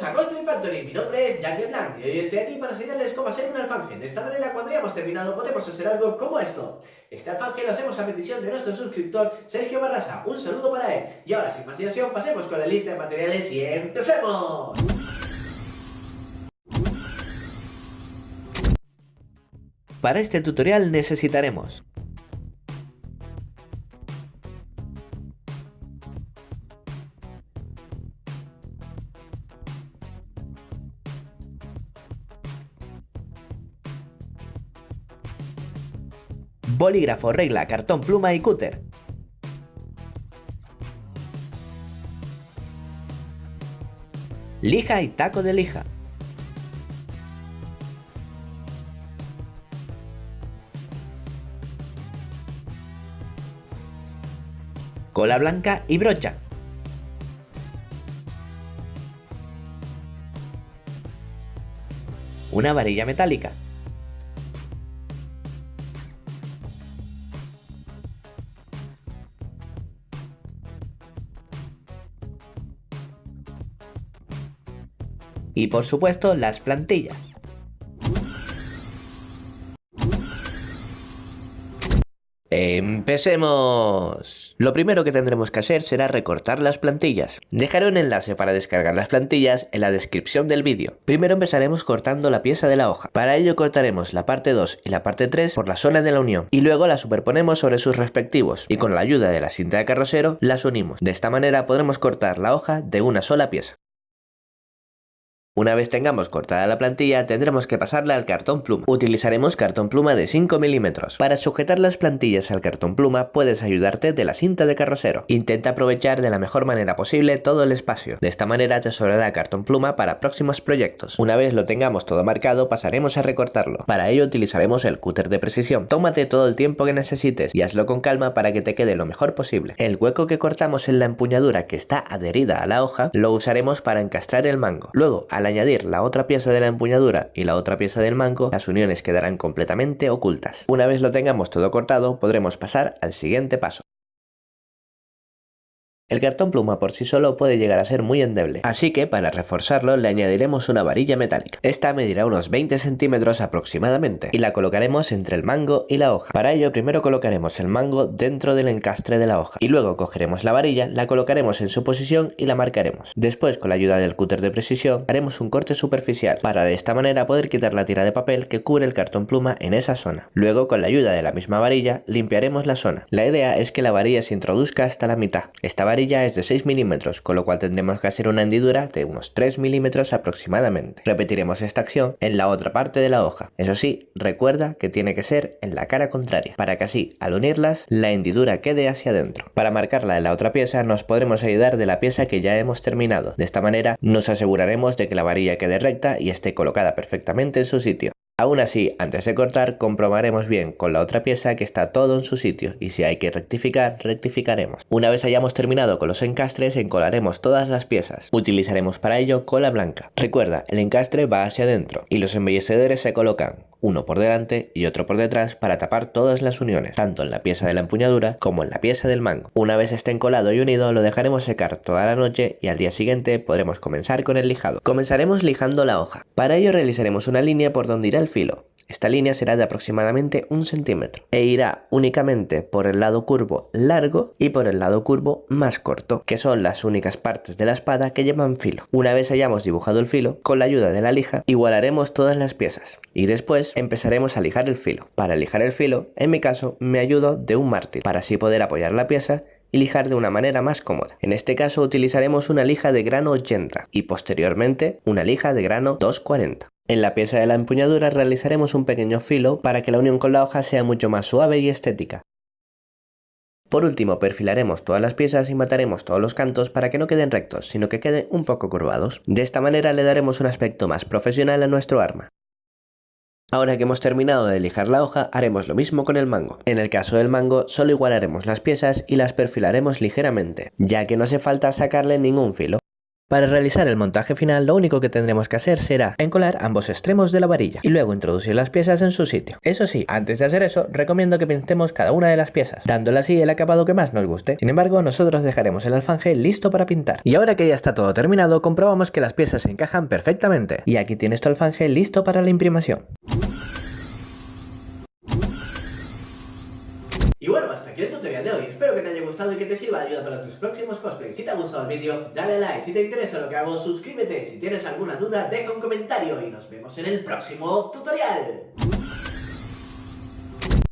a Cosplay Factory, mi nombre es Jack Blanc y hoy estoy aquí para enseñarles cómo hacer un alfanje. De esta manera, cuando hayamos terminado, podemos hacer algo como esto. Este alfanje lo hacemos a petición de nuestro suscriptor Sergio Barraza. Un saludo para él. Y ahora, sin más dilación, pasemos con la lista de materiales y ¡empecemos! Para este tutorial necesitaremos bolígrafo, regla, cartón, pluma y cúter. Lija y taco de lija. Cola blanca y brocha. Una varilla metálica. Y por supuesto las plantillas. ¡Empecemos! Lo primero que tendremos que hacer será recortar las plantillas. Dejaré un enlace para descargar las plantillas en la descripción del vídeo. Primero empezaremos cortando la pieza de la hoja. Para ello cortaremos la parte 2 y la parte 3 por la zona de la unión y luego las superponemos sobre sus respectivos y con la ayuda de la cinta de carrocero las unimos. De esta manera podremos cortar la hoja de una sola pieza. Una vez tengamos cortada la plantilla, tendremos que pasarla al cartón pluma. Utilizaremos cartón pluma de 5 milímetros. Para sujetar las plantillas al cartón pluma, puedes ayudarte de la cinta de carrocero. Intenta aprovechar de la mejor manera posible todo el espacio. De esta manera te sobrará cartón pluma para próximos proyectos. Una vez lo tengamos todo marcado, pasaremos a recortarlo. Para ello utilizaremos el cúter de precisión. Tómate todo el tiempo que necesites y hazlo con calma para que te quede lo mejor posible. El hueco que cortamos en la empuñadura que está adherida a la hoja, lo usaremos para encastrar el mango. Luego, al añadir la otra pieza de la empuñadura y la otra pieza del mango, las uniones quedarán completamente ocultas. Una vez lo tengamos todo cortado, podremos pasar al siguiente paso. El cartón pluma por sí solo puede llegar a ser muy endeble, así que para reforzarlo le añadiremos una varilla metálica. Esta medirá unos 20 centímetros aproximadamente y la colocaremos entre el mango y la hoja. Para ello primero colocaremos el mango dentro del encastre de la hoja y luego cogeremos la varilla, la colocaremos en su posición y la marcaremos. Después, con la ayuda del cúter de precisión, haremos un corte superficial para de esta manera poder quitar la tira de papel que cubre el cartón pluma en esa zona. Luego, con la ayuda de la misma varilla, limpiaremos la zona. La idea es que la varilla se introduzca hasta la mitad. Esta varilla es de 6 milímetros, con lo cual tendremos que hacer una hendidura de unos 3 milímetros aproximadamente. Repetiremos esta acción en la otra parte de la hoja. Eso sí, recuerda que tiene que ser en la cara contraria, para que así, al unirlas, la hendidura quede hacia adentro. Para marcarla en la otra pieza nos podremos ayudar de la pieza que ya hemos terminado. De esta manera nos aseguraremos de que la varilla quede recta y esté colocada perfectamente en su sitio. Aún así, antes de cortar, comprobaremos bien con la otra pieza que está todo en su sitio y si hay que rectificar, rectificaremos. Una vez hayamos terminado con los encastres, encolaremos todas las piezas. Utilizaremos para ello cola blanca. Recuerda, el encastre va hacia adentro y los embellecedores se colocan uno por delante y otro por detrás para tapar todas las uniones, tanto en la pieza de la empuñadura como en la pieza del mango. Una vez esté encolado y unido, lo dejaremos secar toda la noche y al día siguiente podremos comenzar con el lijado. Comenzaremos lijando la hoja. Para ello realizaremos una línea por donde irá el filo. Esta línea será de aproximadamente 1 centímetro e irá únicamente por el lado curvo largo y por el lado curvo más corto, que son las únicas partes de la espada que llevan filo. Una vez hayamos dibujado el filo, con la ayuda de la lija, igualaremos todas las piezas y después empezaremos a lijar el filo. Para lijar el filo, en mi caso, me ayudo de un mártir para así poder apoyar la pieza y lijar de una manera más cómoda. En este caso utilizaremos una lija de grano 80 y posteriormente una lija de grano 240. En la pieza de la empuñadura realizaremos un pequeño filo para que la unión con la hoja sea mucho más suave y estética. Por último, perfilaremos todas las piezas y mataremos todos los cantos para que no queden rectos, sino que queden un poco curvados. De esta manera le daremos un aspecto más profesional a nuestro arma. Ahora que hemos terminado de lijar la hoja, haremos lo mismo con el mango. En el caso del mango, solo igualaremos las piezas y las perfilaremos ligeramente, ya que no hace falta sacarle ningún filo. Para realizar el montaje final, lo único que tendremos que hacer será encolar ambos extremos de la varilla y luego introducir las piezas en su sitio. Eso sí, antes de hacer eso, recomiendo que pintemos cada una de las piezas, dándole así el acabado que más nos guste. Sin embargo, nosotros dejaremos el alfanje listo para pintar. Y ahora que ya está todo terminado, comprobamos que las piezas se encajan perfectamente. Y aquí tienes tu alfanje listo para la imprimación. Y bueno, hasta aquí el tutorial de hoy. Espero que te haya gustado y que te sirva de ayuda para tus próximos cosplays. Si te ha gustado el vídeo, dale like. Si te interesa lo que hago, suscríbete. Si tienes alguna duda, deja un comentario y nos vemos en el próximo tutorial.